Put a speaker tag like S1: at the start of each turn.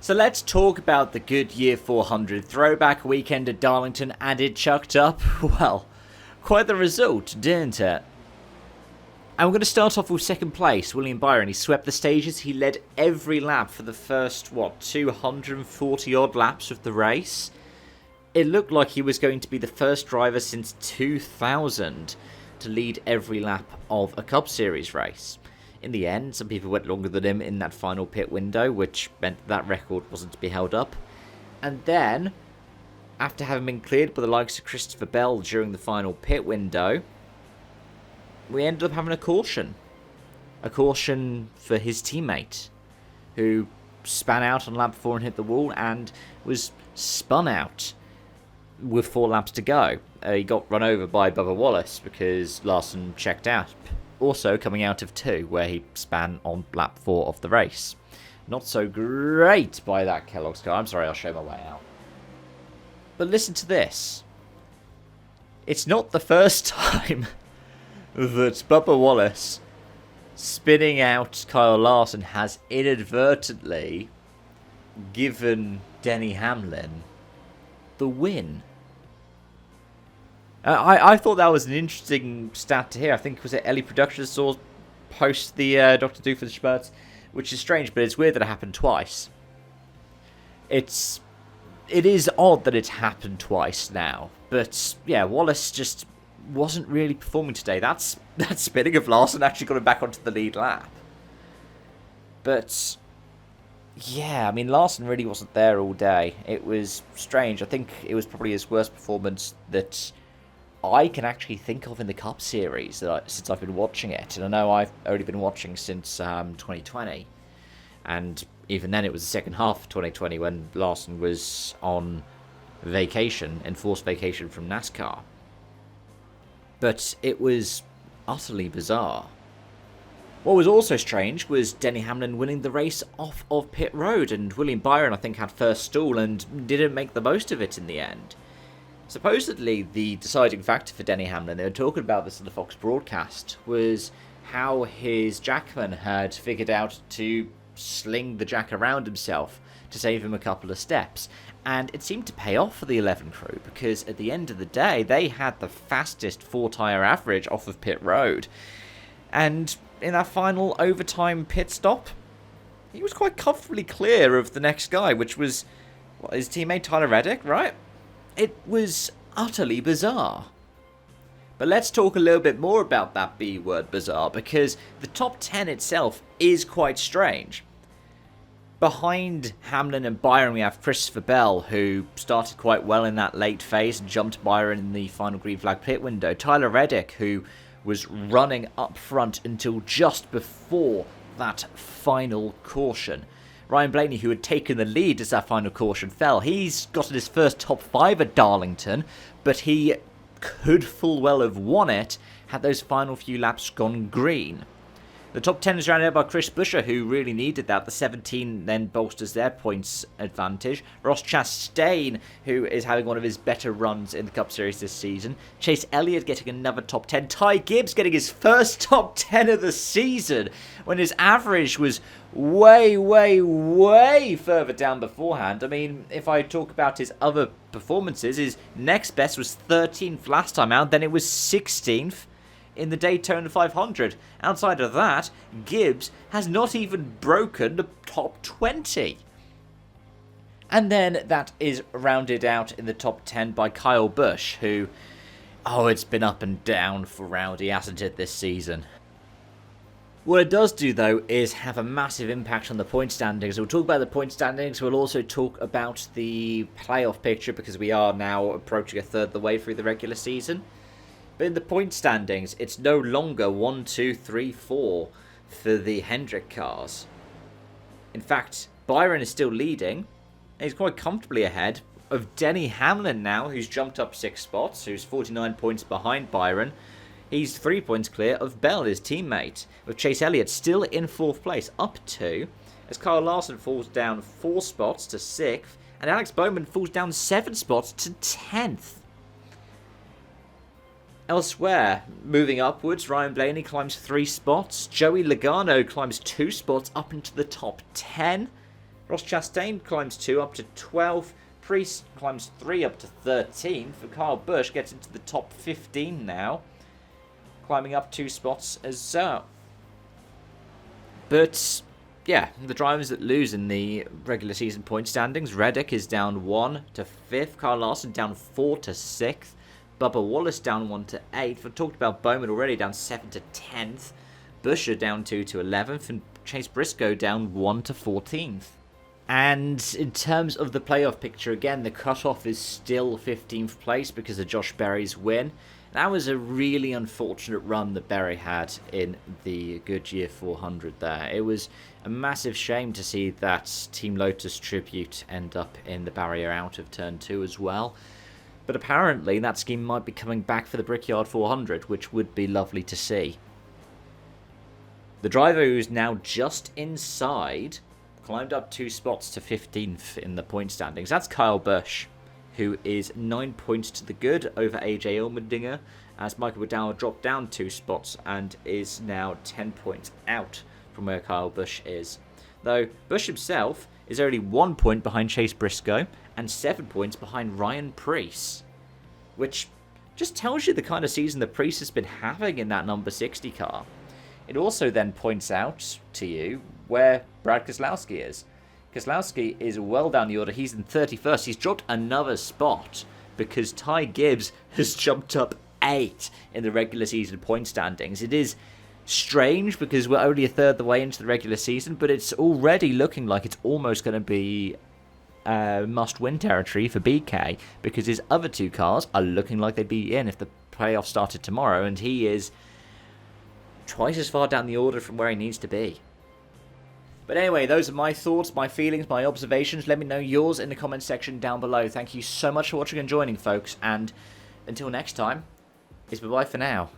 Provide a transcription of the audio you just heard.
S1: So let's talk about the Goodyear 400 throwback weekend at Darlington, and it chucked up, well, quite the result, didn't it? And we're going to start off with second place, William Byron. He swept the stages, he led every lap for the first, 240 odd laps of the race. It looked like he was going to be the first driver since 2000 to lead every lap of a Cup Series race. In the end, some people went longer than him in that final pit window, which meant that record wasn't to be held up. And then, after having been cleared by the likes of Christopher Bell during the final pit window, we ended up having a caution. A caution for his teammate, who span out on lap 4 and hit the wall and was spun out with 4 laps to go. He got run over by Bubba Wallace because Larson checked out. Also coming out of 2, where he span on lap 4 of the race. Not so great by that Kellogg's car. I'm sorry, I'll show my way out. But listen to this. It's not the first time that Bubba Wallace, spinning out Kyle Larson, has inadvertently given Denny Hamlin the win. I thought that was an interesting stat to hear. I think it was at Ellie Productions saw post the Dr. Doofenshmirtz, which is strange, but it's weird that it happened twice. It is odd that it's happened twice now, but yeah, Wallace just wasn't really performing today. That spinning of Larson actually got him back onto the lead lap. But yeah, I mean, Larson really wasn't there all day. It was strange. I think it was probably his worst performance that I can actually think of in the Cup Series since I've been watching it. And I know I've only been watching since 2020. And even then it was the second half of 2020 when Larson was on vacation, enforced vacation from NASCAR. But it was utterly bizarre. What was also strange was Denny Hamlin winning the race off of pit road, and William Byron, I think, had first stall and didn't make the most of it in the end. Supposedly, the deciding factor for Denny Hamlin, they were talking about this on the Fox broadcast, was how his jackman had figured out to sling the jack around himself to save him a couple of steps. And it seemed to pay off for the 11 crew, because at the end of the day, they had the fastest 4-tyre average off of pit road. And in that final overtime pit stop, he was quite comfortably clear of the next guy, which was his teammate Tyler Reddick, right? It was utterly bizarre. But let's talk a little bit more about that B word, bizarre, because the top 10 itself is quite strange. Behind Hamlin and Byron, we have Christopher Bell, who started quite well in that late phase and jumped Byron in the final green flag pit window. Tyler Reddick, who was running up front until just before that final caution. Ryan Blaney, who had taken the lead as that final caution fell, he's gotten his first top 5 at Darlington, but he could full well have won it had those final few laps gone green. The top 10 is rounded out by Chris Buescher, who really needed that. The 17 then bolsters their points advantage. Ross Chastain, who is having one of his better runs in the Cup Series this season. Chase Elliott getting another top 10. Ty Gibbs getting his first top 10 of the season, when his average was way, way, way further down beforehand. I mean, if I talk about his other performances, his next best was 13th last time out, then it was 16th. In the Daytona 500. Outside of that, Gibbs has not even broken the top 20. And then that is rounded out in the top 10 by Kyle Busch, who, it's been up and down for Rowdy, hasn't it, this season? What it does do, though, is have a massive impact on the point standings. We'll talk about the point standings. We'll also talk about the playoff picture, because we are now approaching a third of the way through the regular season. But in the point standings, it's no longer 1, 2, 3, 4 for the Hendrick cars. In fact, Byron is still leading. And he's quite comfortably ahead of Denny Hamlin now, who's jumped up 6 spots, who's 49 points behind Byron. He's 3 points clear of Bell, his teammate, with Chase Elliott still in 4th place, up 2, as Kyle Larson falls down 4 spots to 6th, and Alex Bowman falls down 7 spots to 10th. Elsewhere, moving upwards, Ryan Blaney climbs 3 spots. Joey Logano climbs 2 spots up into the top 10. Ross Chastain climbs 2 up to 12th. Priest climbs 3 up to 13th. For Kyle Busch gets into the top 15 now, climbing up 2 spots as well. But yeah, the drivers that lose in the regular season point standings: Reddick is down 1 to 5th. Kyle Larson down 4 to 6th. Bubba Wallace down 1 to 8th. I've talked about Bowman already, down 7 to 10th. Busher down 2 to 11th. And Chase Briscoe down 1 to 14th. And in terms of the playoff picture, again, the cutoff is still 15th place because of Josh Berry's win. That was a really unfortunate run that Berry had in the Goodyear 400 there. It was a massive shame to see that Team Lotus tribute end up in the barrier out of Turn 2 as well. But apparently that scheme might be coming back for the Brickyard 400, which would be lovely to see. The driver who's now just inside climbed up 2 spots to 15th in the point standings. That's Kyle Busch, who is 9 points to the good over AJ Allmendinger, as Michael McDowell dropped down 2 spots and is now 10 points out from where Kyle Busch is. Though Busch himself is only 1 point behind Chase Briscoe and 7 points behind Ryan Preece, which just tells you the kind of season that Preece has been having in that number 60 car. It also then points out to you where Brad Keselowski is. Keselowski is well down the order. He's in 31st. He's dropped another spot because Ty Gibbs has jumped up 8 in the regular season point standings. It is strange because we're only a third of the way into the regular season, but it's already looking like it's almost going to be must-win territory for BK because his other 2 cars are looking like they'd be in if the playoffs started tomorrow, and he is twice as far down the order from where he needs to be. But anyway, those are my thoughts, my feelings, my observations. Let me know yours in the comments section down below. Thank you so much for watching and joining, folks, and until next time, it's bye-bye for now.